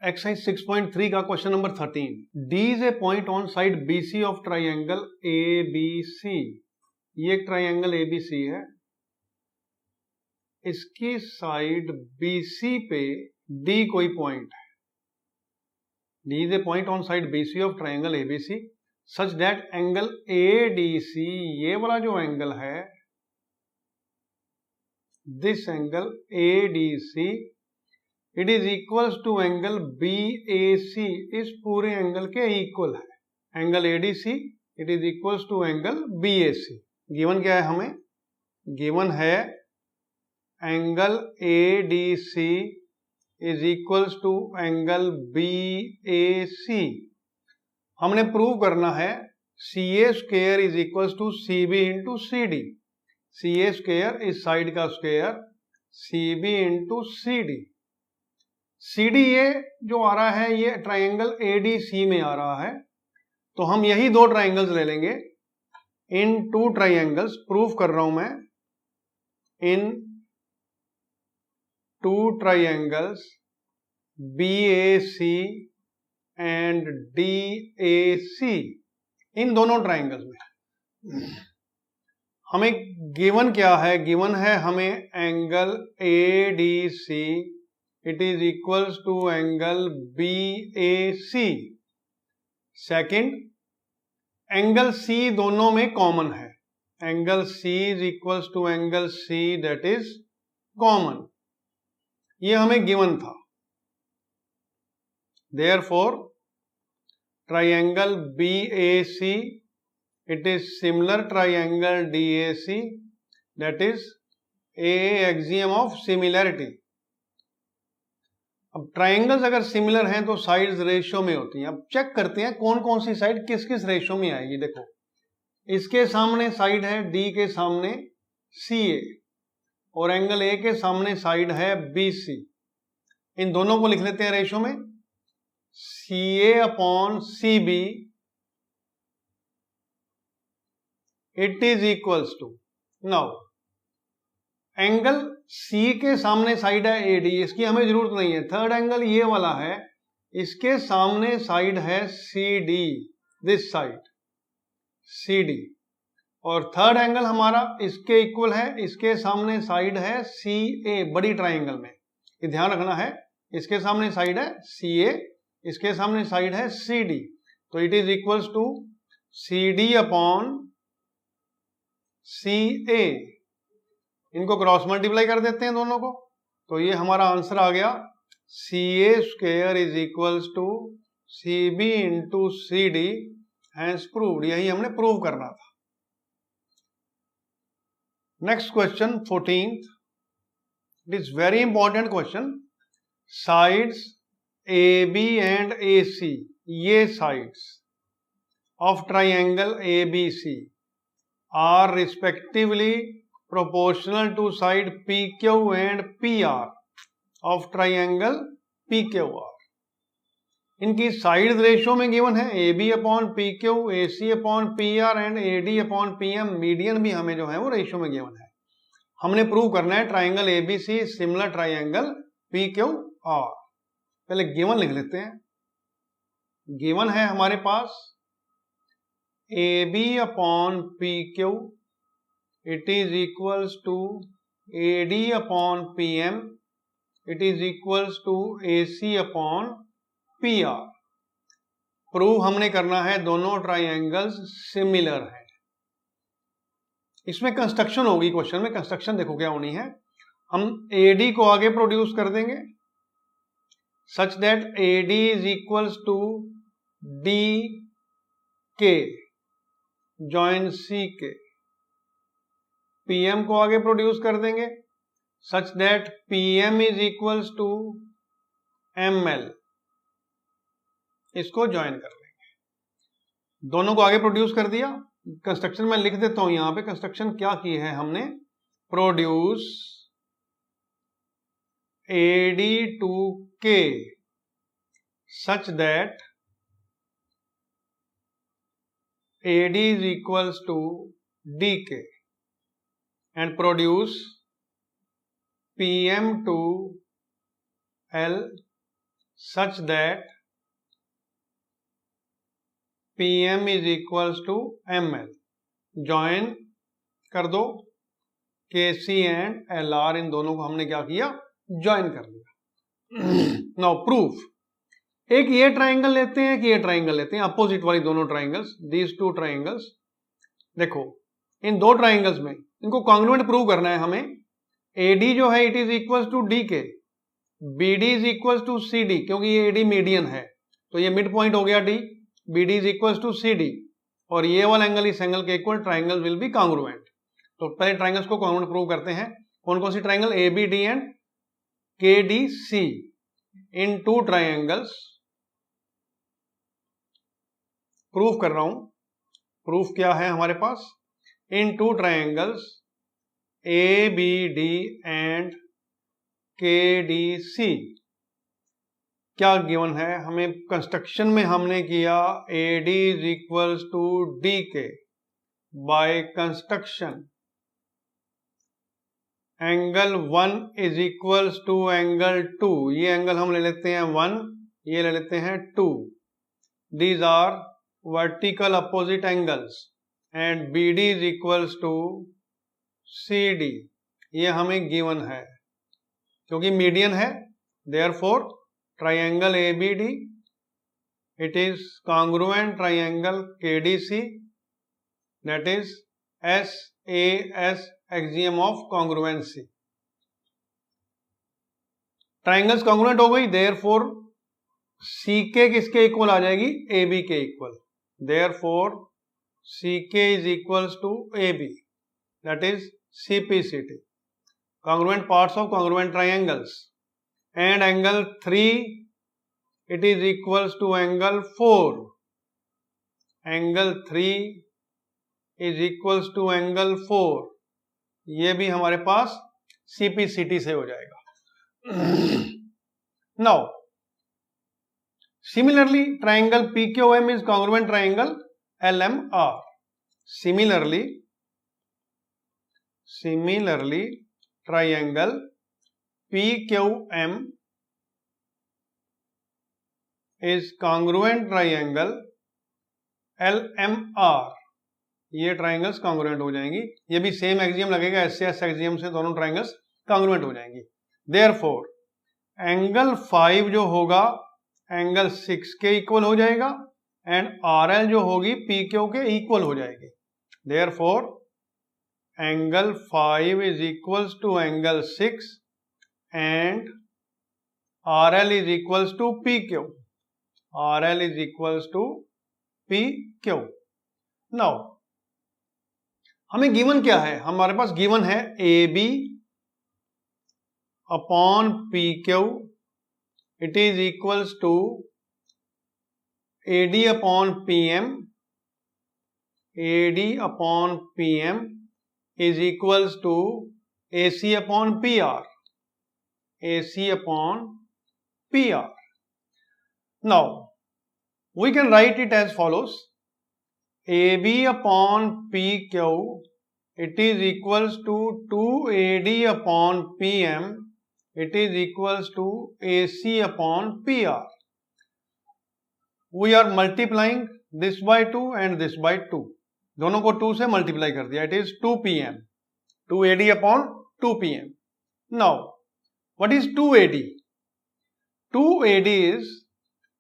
Exercise 6.3 का question number 13. D is a point on side BC of triangle ABC. ये एक triangle ABC है, इसकी साइड BC पे D कोई पॉइंट है. D is a point on side BC of triangle ABC such that angle ADC, ये वाला जो एंगल है, this angle ADC it is equals to angle BAC, इस पूरे एंगल के इक्वल है. Angle ADC it is equals to angle BAC. Given क्या है हमें? गिवन है angle ADC is equals to angle BAC. हमने प्रूव करना है CA square is equals to CB into CD. CA square इस साइड का square, CB into CD. CD ये जो आ रहा है ये ट्राइंगल ADC में आ रहा है, तो हम यही दो ट्राइंगल्स ले लेंगे. इन टू ट्राइंगल्स, प्रूफ कर रहा हूं मैं, in two triangles BAC and DAC, इन दोनों ट्राइंगल्स में हमें गिवन क्या है? गिवन है हमें angle ADC it is equals to angle BAC. Second, angle C दोनों में कॉमन है. Angle C is equals to angle C that is common. ये हमें गिवन था. Therefore triangle BAC it is similar triangle DAC that is a axiom of similarity. अब triangles अगर similar हैं तो साइड्स रेशियो में होती हैं. अब चेक करते हैं कौन कौन सी साइड किस किस रेशियो में आएगी. देखो, इसके सामने साइड है D के सामने CA और एंगल A के सामने साइड है BC. इन दोनों को लिख लेते हैं रेशियो में. CA upon CB it is equals to, now angle C के सामने साइड है AD, इसकी हमें जरूरत नहीं है. थर्ड एंगल ये वाला है, इसके सामने साइड है CD, दिस साइड CD. और थर्ड एंगल हमारा इसके इक्वल है, इसके सामने साइड है CA बड़ी ट्राइंगल में. ये ध्यान रखना है, इसके सामने साइड है CA, इसके सामने साइड है CD. तो it is equals to CD upon CA. इनको क्रॉस मल्टीप्लाई कर देते हैं दोनों को, तो ये हमारा आंसर आ गया. CA square is equals to CB into CD. Hence proved. यही हमने प्रूव करना था. Next question 14th. It is very important question. Sides AB and AC, ये sides of triangle ABC are respectively proportional to side PQ and PR of triangle PQR. इनकी side ratio में given है AB upon PQ, AC upon PR and AD upon PM. Median भी हमें जो है वो ratio में गिवन है. हमने प्रूव करना है triangle ABC similar triangle PQR. पहले गिवन लिख लेते हैं. गिवन है हमारे पास AB upon PQ it is equals to AD upon PM, it is equals to AC upon PR. Prove हमने करना है दोनों ट्राइंगल्स सिमिलर हैं. इसमें कंस्ट्रक्शन होगी. क्वेश्चन में कंस्ट्रक्शन देखो क्या होनी है. हम AD को आगे प्रोड्यूस कर देंगे such that AD is equals to DK join CK. PM को आगे प्रोड्यूस कर देंगे such that PM is equals to ML. इसको ज्वाइन कर लेंगे. दोनों को आगे प्रोड्यूस कर दिया. कंस्ट्रक्शन में लिख देता हूं. यहां पे कंस्ट्रक्शन क्या की है हमने? Produce AD to K such that AD is equals to DK and produce PM to L such that PM is equals to ML. Join कर दो KC एंड LR, इन दोनों को हमने क्या किया, ज्वाइन कर लिया। नाउ प्रूफ, एक ये ट्राइंगल लेते हैं, एक ये ट्राइंगल लेते हैं, अपोजिट वाली दोनों ट्राइंगल्स, दीज टू ट्राइंगल्स। देखो इन दो ट्राइंगल्स में इनको कॉन्ग्रुएंट प्रूव करना है हमें। AD जो है it is equal to DK, BD is equal to CD, क्योंकि ये AD मीडियन है तो ये मिड पॉइंट हो गया D, BD is equal to CD, और ये वाला एंगल इस एंगल के equal, triangle will be congruent. तो पहले ट्राइंगल्स को कॉन्ग्रुएंट प्रूव करते हैं। कौन कौन सी triangle, ABD and KDC in two triangles. Proof कर रहा हूं, प्रूफ क्या है हमारे पास, in two triangles ABD and KDC क्या गिवन है हमें, कंस्ट्रक्शन में हमने किया AD is equals to DK by construction angle 1 is equals to angle 2, ये एंगल हम ले लेते हैं 1, ये ले लेते हैं 2, these are vertical opposite angles, and BD is equals to CD, ये हमें गिवन है क्योंकि मीडियन है। Therefore triangle ABD it is congruent triangle KDC, that is SAS axiom of congruency. Triangles congruent हो गई, देयरफॉर CK किसके equal आ जाएगी, AB के equal. Therefore CK is equals to AB, that is CPCT, congruent parts of congruent triangles, and angle 3 it is equals to angle 4, angle 3 is equals to angle 4, ये भी हमारे पास CPCT से हो जाएगा। Now similarly triangle PQM is congruent triangle LMR. Similarly triangle PQM is congruent triangle LMR, ये triangles congruent हो जाएंगी, ये भी सेम एक्सियम लगेगा, SAS एक्सियम से दोनों ट्राइंगल्स कॉन्ग्रुएंट हो जाएंगी। देयरफॉर एंगल 5 जो होगा एंगल 6 के इक्वल हो जाएगा, एंड RL जो होगी PQ के इक्वल हो जाएगी। Therefore angle 5 is equals to angle 6 and RL is equals to PQ. RL is equals to PQ. Now हमें गिवन क्या है, हमारे पास गिवन है AB upon PQ it is equals to AD upon PM, AD upon PM is equals to AC upon PR, AC upon PR. Now we can write it as follows, AB upon PQ it is equals to 2AD upon PM, it is equals to AC upon PR. We are multiplying this by 2 and this by 2, दोनों को 2 से multiply कर दिया, it is 2PM, 2AD upon 2PM. Now what is 2AD? 2AD is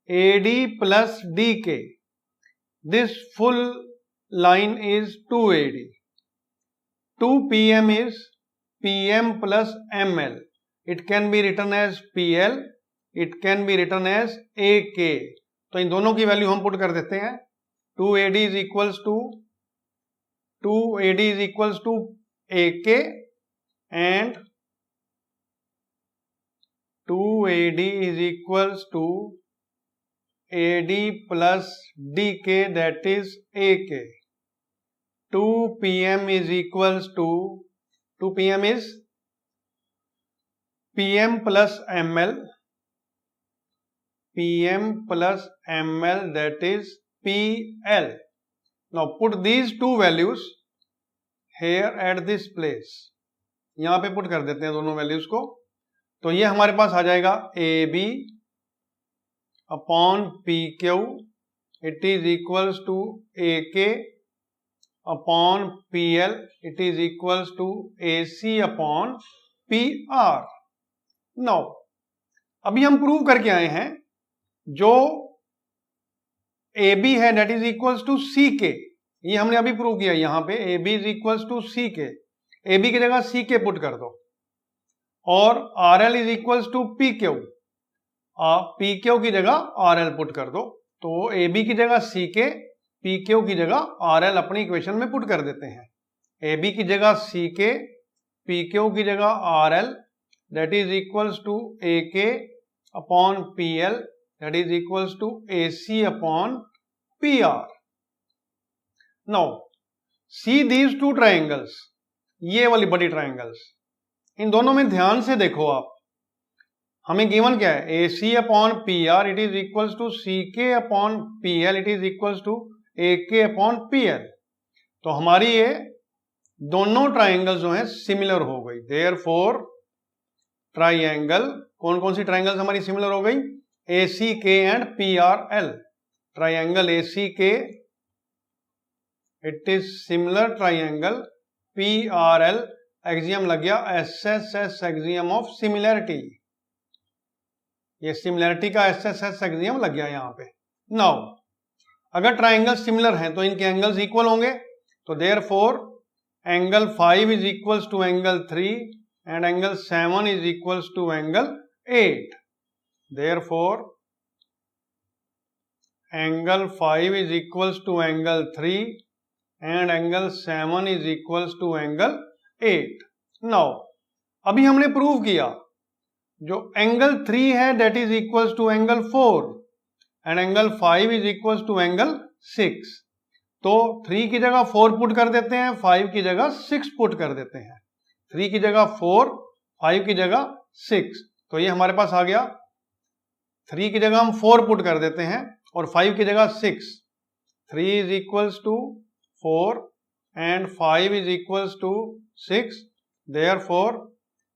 AD plus DK, this full line is 2AD. 2PM is PM plus ML, it can be written as PL, it can be written as AK. तो इन दोनों की value हम put कर देते हैं, 2AD is equals to 2AD is equals to AK and 2AD is equals to AD plus DK, that is AK. 2PM is equals to 2PM is PM plus ML, PM plus ML, that is PL. Now put these two values here at this place, यहां पे put कर देते हैं दोनों values को, तो ये हमारे पास आ जाएगा AB upon P Q it is equals to A K upon P L it is equals to A C upon P R. Now अभी हम प्रूव करके आए हैं जो ए बी है that is equals to C K, ये हमने अभी प्रूव किया। यहां पे A B is equals to C K, A B की जगह सी के पुट कर दो, और R L is equals to P Q, P Q की जगह आर एल पुट कर दो। तो ए बी की जगह सी के, पी क्यू की जगह आर एल अपनी इक्वेशन में पुट कर देते हैं। ए बी की जगह सी के, पी क्यू की जगह R L that is equals to A K upon P L that is equals to A C upon P R. Now see these two triangles, ये वाली बड़ी ट्राइंगल्स, इन दोनों में ध्यान से देखो आप। हमें गिवन क्या है, A C upon P R it is equals to C K upon P L it is equals to A K upon P L. तो हमारी ये दोनों ट्राइंगल जो हैं सिमिलर हो गई। देयरफॉर ट्राइंगल, कौन कौन सी ट्राइंगल्स हमारी सिमिलर हो गई, A C K and P R L. Triangle A C K it is similar triangle P R L, axiom लग गया S S S axiom of similarity, ये सिमिलैरिटी का एस एस एस एक्सियम लग गया यहां पे। नाउ अगर triangle similar हैं तो इनके एंगल्स इक्वल होंगे, तो therefore angle 5 is equals to angle 3 and angle 7 is equals to angle 8। Therefore angle 5 is equals to angle 3 and angle 7 is equals to angle 8। Now अभी हमने प्रूव किया जो एंगल 3 है that is equals to angle 4 and angle 5 is equals to angle 6। तो 3 की जगह 4 put कर देते हैं, 5 की जगह 6 पुट कर देते हैं। 3 की जगह 4, 5 की जगह 6, तो ये हमारे पास आ गया। 3 की जगह हम 4 पुट कर देते हैं और 5 की जगह 6। 3 is equals to 4 and 5 is equals to 6, therefore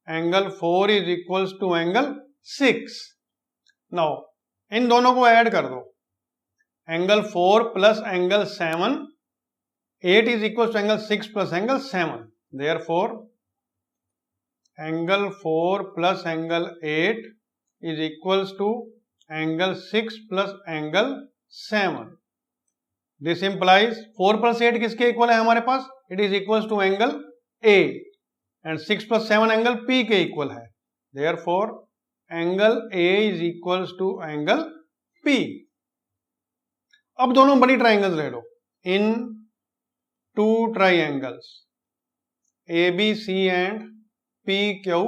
angle 4 is equals to angle 6। Now इन दोनों को ऐड कर दो, angle 4 plus angle 7, 8 is equal to angle 6 plus angle 7, therefore angle 4 plus angle 8 is equals to angle 6 plus angle 7। This implies 4 plus 8 किसके equal है हमारे पास, it is equals to angle A, and 6 plus 7 angle P के equal है। Therefore angle A is equals to angle P. अब दोनों बड़ी triangles ले लो। In two triangles A B C and P Q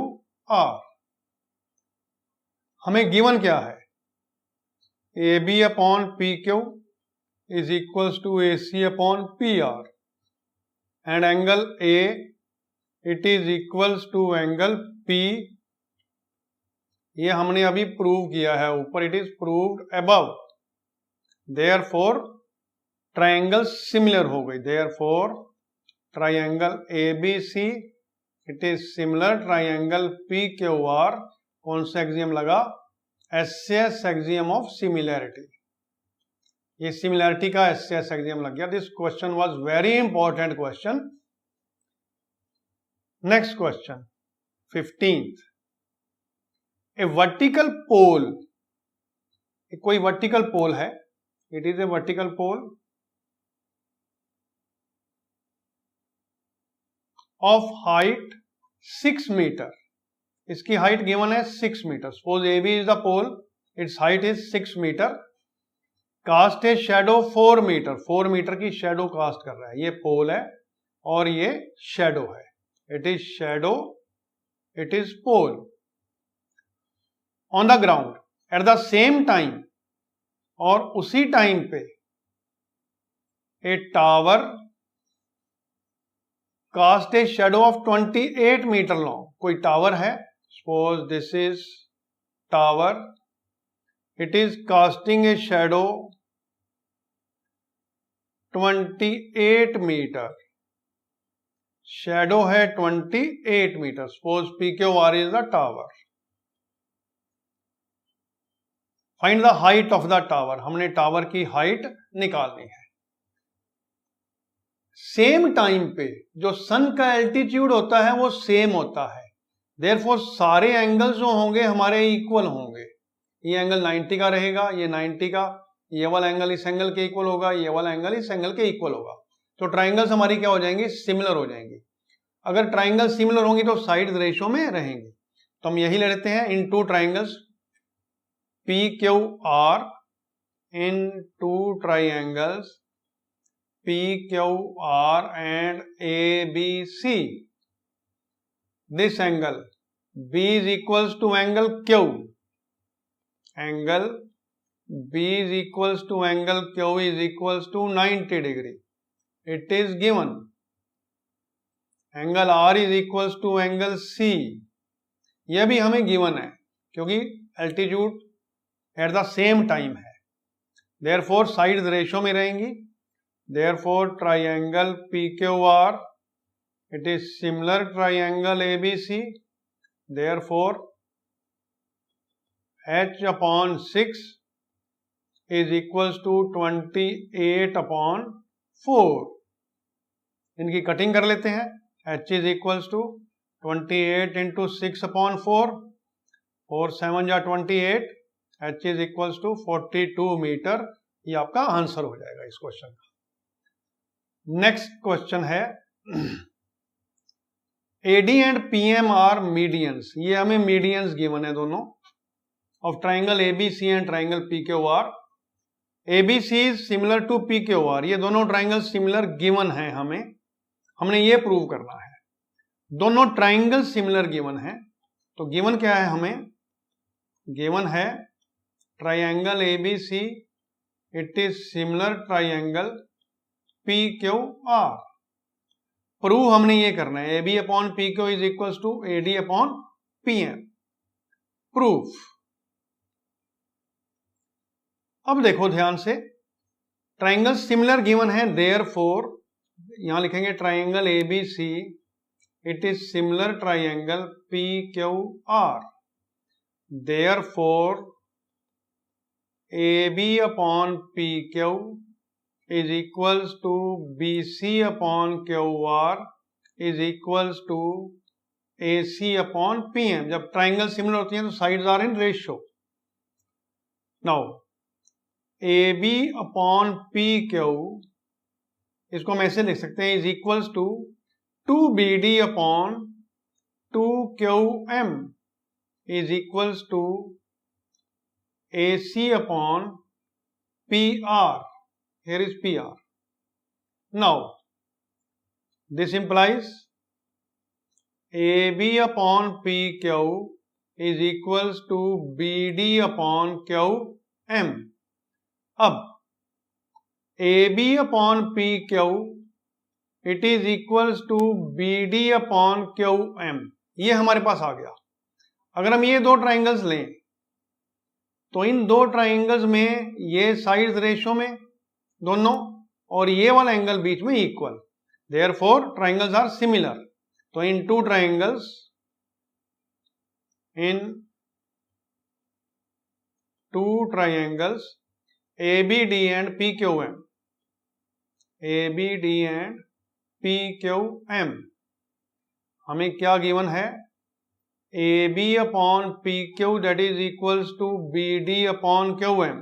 R, हमें गिवन क्या है, A B upon P Q is equals to A C upon P R and angle A it is equals to angle P. ये हमने अभी prove किया है ऊपर, it is proved above. Therefore triangle similar हो गई। Therefore triangle A B C it is similar triangle P Q R, कौन सा एक्सियम लगा, S S axiom of similarity. ये सिमिलैरिटी का एस एस एक्सियम लग गया। This question was very important question. Next question 15th, a vertical pole, कोई vertical pole है, it is a vertical pole of height 6 metre, इसकी height given है 6 metre. Suppose A B is the pole, its height is 6 metre, cast a shadow 4 metre, 4 metre की shadow cast कर रहा है। ये पोल है और ये शेडो है, it is shadow, it is pole on the ground at the same time, और उसी टाइम पे a tower cast a shadow of 28 metre long. कोई टावर है, suppose this is tower, it is casting a shadow 28 metre, shadow है 28 metre. Suppose P Q R is the tower. Find the height of the tower, हमने tower की height निकालनी है। Same time पे जो सन का एल्टीट्यूड होता है वो सेम होता है, देयरफॉर सारे एंगल्स जो होंगे हमारे इक्वल होंगे। ये एंगल 90 का रहेगा, ये 90 का, ये वाला एंगल इस एंगल के इक्वल होगा, ये वाला एंगल इस एंगल के इक्वल होगा। तो ट्राइंगल्स हमारी क्या हो जाएंगी, सिमिलर हो जाएंगी। अगर ट्राइंगल सिमिलर होंगी तो साइड रेशो में रहेंगी। तो हम यही ले लेते हैं, in two triangles PQR, in two triangles PQR and ABC, this angle B is equals to angle Q, angle B is equals to angle Q is equals to 90 degree, it is given. angle R is equals to angle C, यह भी हमें given है क्योंकि altitude at the same time है, therefore side ratio में रहेंगी। Therefore triangle PQR, it is similar triangle ABC, therefore H/6 is equals to 28/4। इनकी cutting कर लेते हैं। H is equals to 28 into 6/4, 4 7 जा 28, H is equals to 42 metre. ये आपका आंसर हो जाएगा इस क्वेश्चन का। नेक्स्ट क्वेश्चन है AD and PM are medians, ये हमें मीडियंस गिवन है दोनों of triangle ABC and triangle PQR। ABC is similar to PQR, ये दोनों ट्राइंगल सिमिलर गिवन है, हमने ये प्रूव करना है। दोनों ट्राइंगल सिमिलर गिवन है, तो गिवन क्या है हमें, गिवन है triangle ABC, it is similar triangle PQR। Prove हमने ये करना है, AB upon PQ is equals to AD upon PM। Proof. अब देखो ध्यान से, ट्राइंगल सिमिलर गिवन है, देयरफॉर यहां लिखेंगे triangle ABC, it is similar triangle PQR, therefore AB upon PQ is equals to BC upon QR is equals to AC upon PM। जब triangle similar होती हैं तो sides are in ratio. Now AB upon PQ, इसको हम ऐसे लिख सकते हैं, is equals to 2BD upon 2QM is equals to AC upon PR. Here is PR. Now, this implies AB upon PQ is equals to BD upon QM. अब AB upon PQ, it is equals to BD upon QM. ये हमारे पास आ गया। अगर हम ये दो triangles लें तो इन दो ट्राइंगल्स में ये साइड्स रेशो में दोनों, और ये वाला एंगल बीच में equal, therefore triangles are similar. तो in two triangles, in two triangles ABD and PQM, ABD and PQM, हमें क्या गिवन है, AB upon PQ that is equals to BD upon QM,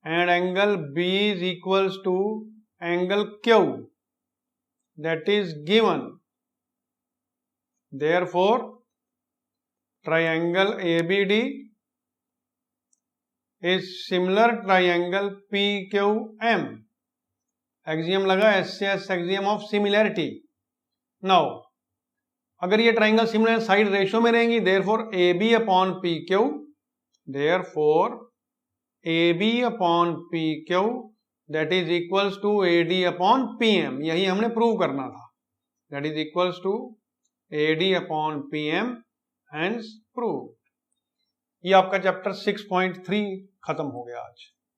and angle B is equals to angle Q that is given. Therefore, triangle ABD is similar triangle PQM. Axiom लगा SCS axiom of similarity. Now, अगर ये triangle similar side ratio में रहेंगी, therefore AB upon PQ, therefore AB upon PQ that is equals to AD upon PM। यही हमने prove करना था, that is equals to AD upon PM, hence prove. ये आपका चैप्टर 6.3 खत्म हो गया आज।